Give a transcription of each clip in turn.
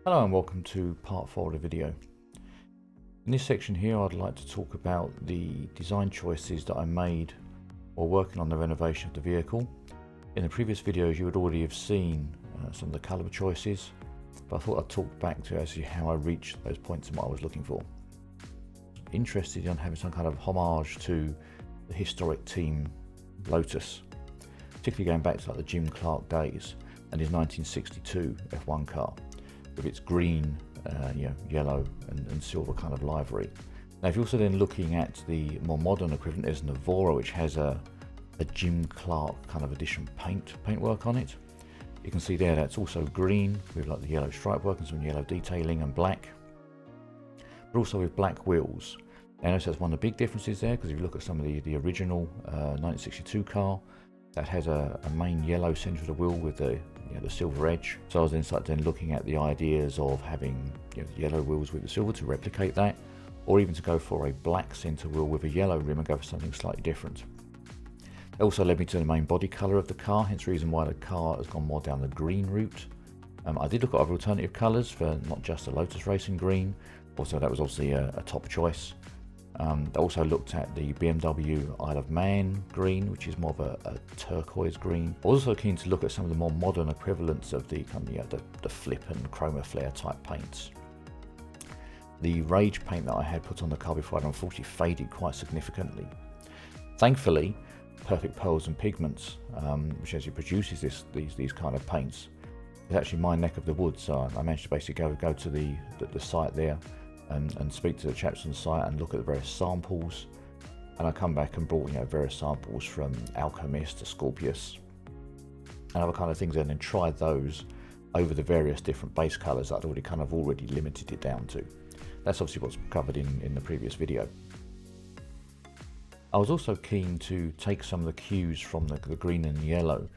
Hello and welcome to part 4 of the video. In this section here I'd like to talk about the design choices that I made while working on the renovation of the vehicle. In the previous videos you would already have seen some of the colour choices, but I thought I'd talk back to actually how I reached those points and what I was looking for. Interested in having some kind of homage to the historic team Lotus, particularly going back to like the Jim Clark days and his 1962 F1 car, with its green, yellow and silver kind of livery. Now if you're also then looking at the more modern equivalent, there's Navora, which has a Jim Clark kind of edition paintwork on it. You can see there that's also green with like the yellow stripe work and some yellow detailing and black, but also with black wheels. Now notice that's one of the big differences there, because if you look at some of the original 1962 car, that has a main yellow centre of the wheel with the silver edge. So I was then looking at the ideas of having yellow wheels with the silver to replicate that, or even to go for a black centre wheel with a yellow rim and go for something slightly different. It also led me to the main body colour of the car, hence the reason why the car has gone more down the green route. I did look at other alternative colours for not just the Lotus Racing green, also that was obviously a top choice. I also looked at the BMW Isle of Man green, which is more of a turquoise green. I was also keen to look at some of the more modern equivalents of the the flip and chroma flare type paints. The Rage paint that I had put on the car before had unfortunately faded quite significantly. Thankfully, Perfect Pearls and Pigments, which actually produces these kind of paints, is actually my neck of the woods. So I managed to basically go to the site there and speak to the chaps on the site and look at the various samples, and I come back and brought various samples from Alchemist to Scorpius and other kind of things, and then tried those over the various different base colours that I'd already limited it down to. That's obviously what's covered in the previous video. I was also keen to take some of the cues from the green and yellow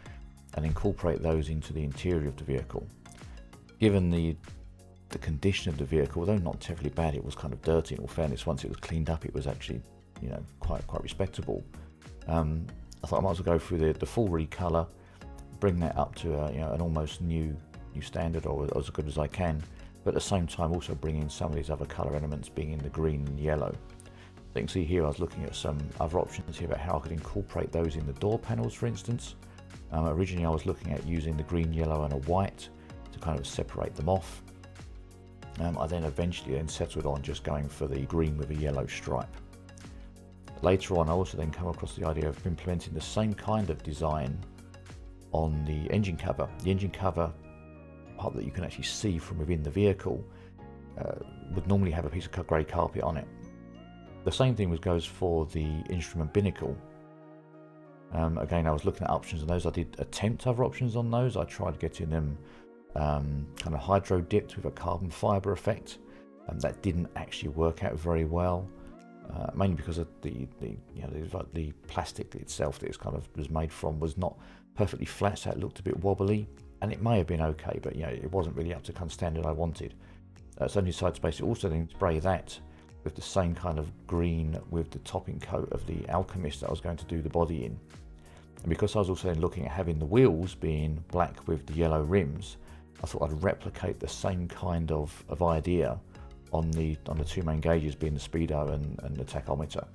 and incorporate those into the interior of the vehicle. Given the condition of the vehicle, although not terribly bad, it was kind of dirty. In all fairness, once it was cleaned up, it was actually, quite respectable. I thought I might as well go through the full recolour, bring that up to an almost new standard, or as good as I can, but at the same time also bring in some of these other colour elements, being in the green and yellow. So you can see here I was looking at some other options here about how I could incorporate those in the door panels, for instance. Originally I was looking at using the green, yellow and a white to kind of separate them off. I then eventually settled on just going for the green with a yellow stripe. Later on I also then come across the idea of implementing the same kind of design on the engine cover. The engine cover part that you can actually see from within the vehicle would normally have a piece of grey carpet on it. The same thing goes for the instrument binnacle. Again, I was looking at options on those. I did attempt other options on those. I tried getting them kind of hydro dipped with a carbon fibre effect, and that didn't actually work out very well, mainly because of the plastic itself that it was made from was not perfectly flat, so it looked a bit wobbly, and it may have been okay, but it wasn't really up to kind of standard I wanted. So I decided to basically also then spray that with the same kind of green with the topping coat of the Alchemist that I was going to do the body in. And because I was also then looking at having the wheels being black with the yellow rims, I thought I'd replicate the same kind of idea on the two main gauges, being the speedo and the tachometer.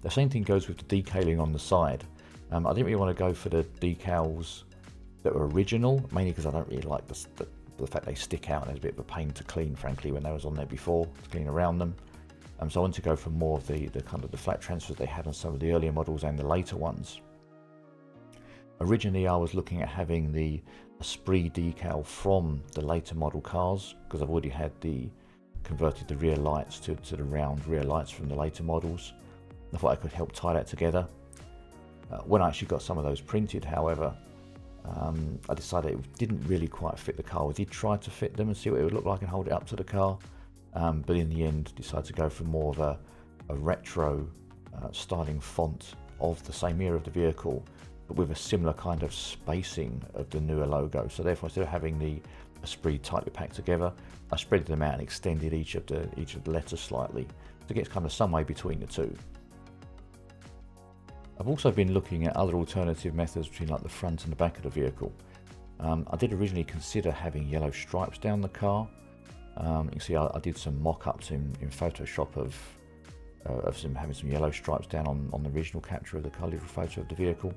The same thing goes with the decaling on the side. I didn't really want to go for the decals that were original, mainly because I don't really like the fact they stick out and it's a bit of a pain to clean, frankly, when they was on there before, to clean around them. So I wanted to go for more of the kind of the flat transfers they had on some of the earlier models and the later ones. Originally I was looking at having the Esprit decal from the later model cars, because I've already had converted the rear lights to the round rear lights from the later models. I thought I could help tie that together. When I actually got some of those printed, however, I decided it didn't really quite fit the car. I did try to fit them and see what it would look like and hold it up to the car, but in the end decided to go for more of a retro styling font of the same era of the vehicle, but with a similar kind of spacing of the newer logo. So therefore, instead of having the Esprit tightly packed together, I spread them out and extended each of the letters slightly to get kind of some way between the two. I've also been looking at other alternative methods between like the front and the back of the vehicle. I did originally consider having yellow stripes down the car, You can see I did some mock-ups in Photoshop of having some yellow stripes down on the original capture of the colour photo of the vehicle.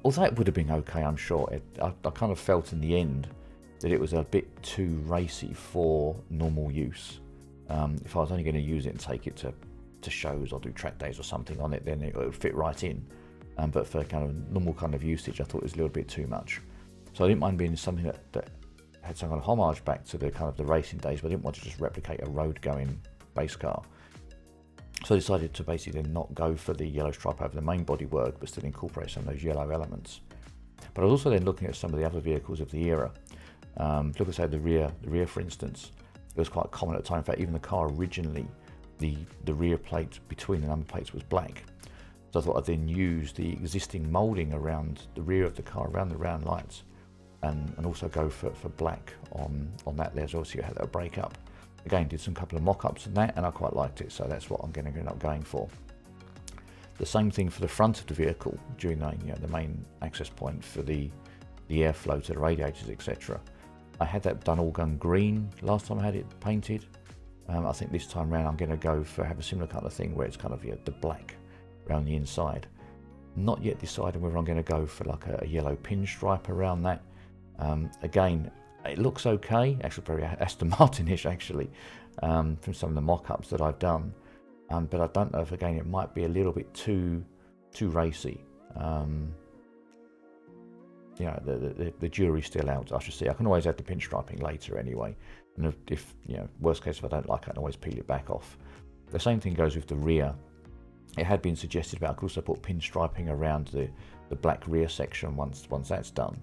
Although it would have been okay, I'm sure. I kind of felt in the end that it was a bit too racy for normal use. If I was only going to use it and take it to shows or do track days or something on it, then it would fit right in. But for kind of normal kind of usage, I thought it was a little bit too much. So I didn't mind being something that had some kind of homage back to the kind of the racing days, but I didn't want to just replicate a road-going base car. So I decided to basically not go for the yellow stripe over the main bodywork, but still incorporate some of those yellow elements. But I was also then looking at some of the other vehicles of the era. Look at, say, the rear, for instance. It was quite common at the time. In fact, even the car originally, the rear plate between the number plates was black. So I thought I'd then use the existing moulding around the rear of the car, around the round lights, and also go for black on that there as well, so you had that break up. Again, did some couple of mock-ups on that, and I quite liked it, so that's what I'm going to end up going for. The same thing for the front of the vehicle, during the main access point for the airflow to the radiators, etc. I had that done all gun green last time I had it painted. I think this time around I'm going to have a similar kind of thing where it's kind of the black around the inside. Not yet decided whether I'm going to go for like a yellow pinstripe around that. Again, it looks okay, actually very Aston Martin-ish actually, from some of the mock-ups that I've done. But I don't know if, again, it might be a little bit too racy. The jury's still out. I should see. I can always add the pinstriping later anyway. And if worst case, if I don't like it, I can always peel it back off. The same thing goes with the rear. It had been suggested about I could also put pinstriping around the black rear section once that's done.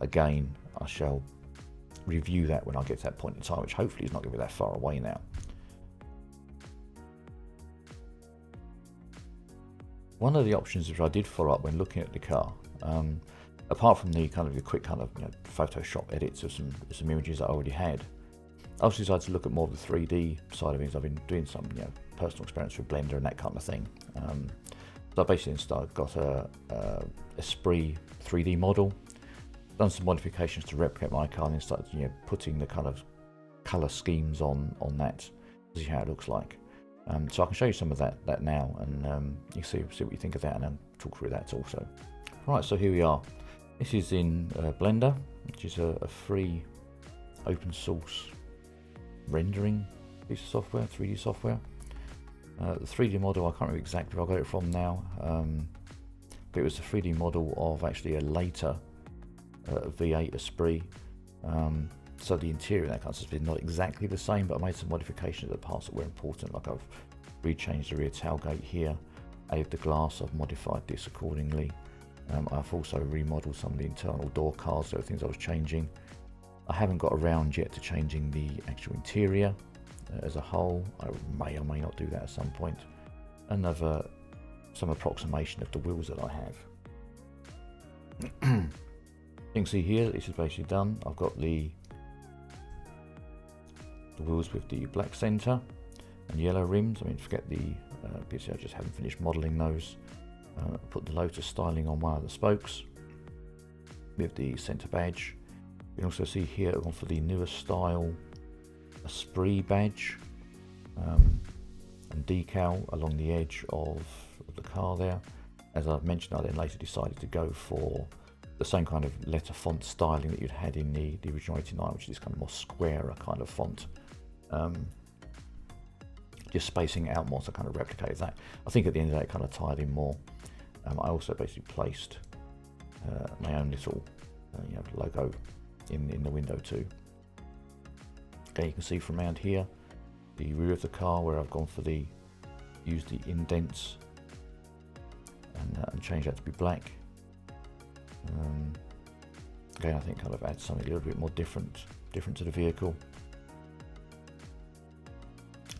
Again, I shall review that when I get to that point in time, which hopefully is not going to be that far away now. One of the options which I did follow up when looking at the car, apart from the kind of the quick kind of Photoshop edits of some images I already had, I also decided to look at more of the 3D side of things. I've been doing some personal experience with Blender and that kind of thing. So I basically got a Esprit 3D model, done some modifications to replicate my car, and then started putting the kind of colour schemes on that to see how it looks like. So I can show you some of that now, and you can see what you think of that, and then talk through that also. Right, so here we are. This is in Blender, which is a free open source rendering piece of software, 3D software. The 3D model, I can't remember exactly where I got it from now, but it was a 3D model of actually a later V8 Esprit. So the interior in that kind of stuff is not exactly the same, but I made some modifications of the parts that were important. Like I've rechanged the rear tailgate here, added the glass, I've modified this accordingly. I've also remodeled some of the internal door cards, so things I was changing. I haven't got around yet to changing the actual interior as a whole. I may or may not do that at some point. Another some approximation of the wheels that I have. You can see here, this is basically done. I've got the wheels with the black centre and yellow rims. I mean, forget the bits, I just haven't finished modelling those. Put the Lotus styling on one of the spokes with the centre badge. You can also see here I've gone for the newer style Esprit badge and decal along the edge of the car there. As I've mentioned, I then later decided to go for the same kind of letter font styling that you'd had in the original 89, which is this kind of more squarer kind of font. Just spacing it out more to kind of replicate that. I think at the end of the day it kind of tied in more. I also basically placed my own little logo in the window too. Okay, you can see from around here the rear of the car where I've gone for use the indents and change that to be black. Again, I think kind of add something a little bit more different to the vehicle.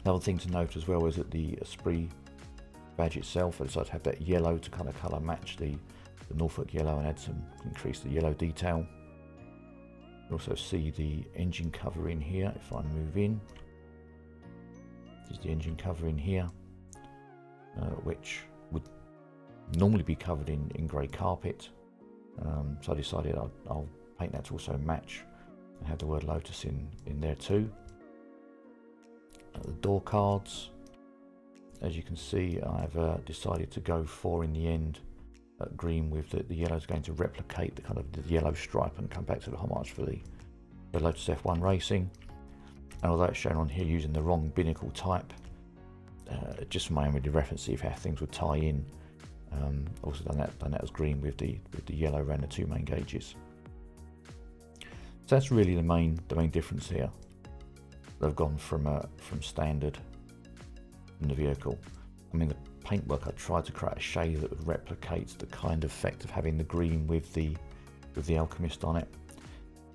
Another thing to note as well is that the Esprit badge itself, I decided to have that yellow to kind of colour match the Norfolk yellow and increase the yellow detail. You also see the engine cover in here. If I move in, this is the engine cover in here, which would normally be covered in grey carpet. So I decided I'll paint that to also match I have the word Lotus in there too. The door cards, as you can see, I've decided to go for, in the end, green with the yellow is going to replicate the kind of the yellow stripe and come back to the homage for the Lotus F1 Racing. And although it's shown on here using the wrong binnacle type, just for my own reference, see if how things would tie in. Also done that as green with the yellow around the two main gauges. So that's really the main difference here. They've gone from standard in the vehicle. I mean, the paintwork, I tried to create a shade that replicates the kind of effect of having the green with the Alchemist on it.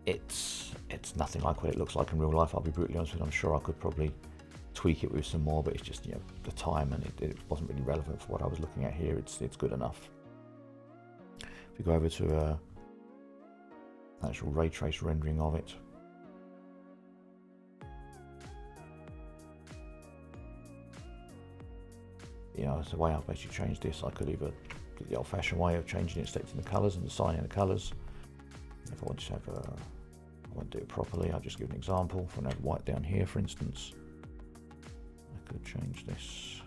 It's nothing like what it looks like in real life, I'll be brutally honest with you. I'm sure I could probably tweak it with some more, but it's just, you know, the time, and it wasn't really relevant for what I was looking at here. It's good enough. If we go over to actual ray trace rendering of it, you know, it's the way I've basically changed this. I could either do the old-fashioned way of changing it, selecting the colours and assigning the colours. If I want to have I won't do it properly, I'll just give an example. If I want to have white down here, for instance, I could change this.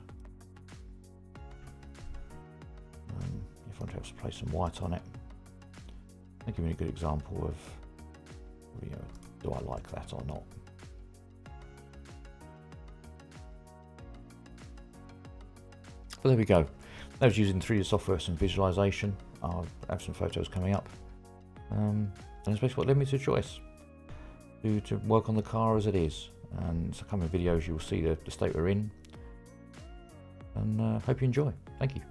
If I want to have to place some white on it, I'll give you a good example of, you know, do I like that or not. But there we go. That was using 3D software, some visualization. I'll have some photos coming up. And that's basically what led me to choice. To work on the car as it is. And so coming videos, you will see the state we're in. And hope you enjoy. Thank you.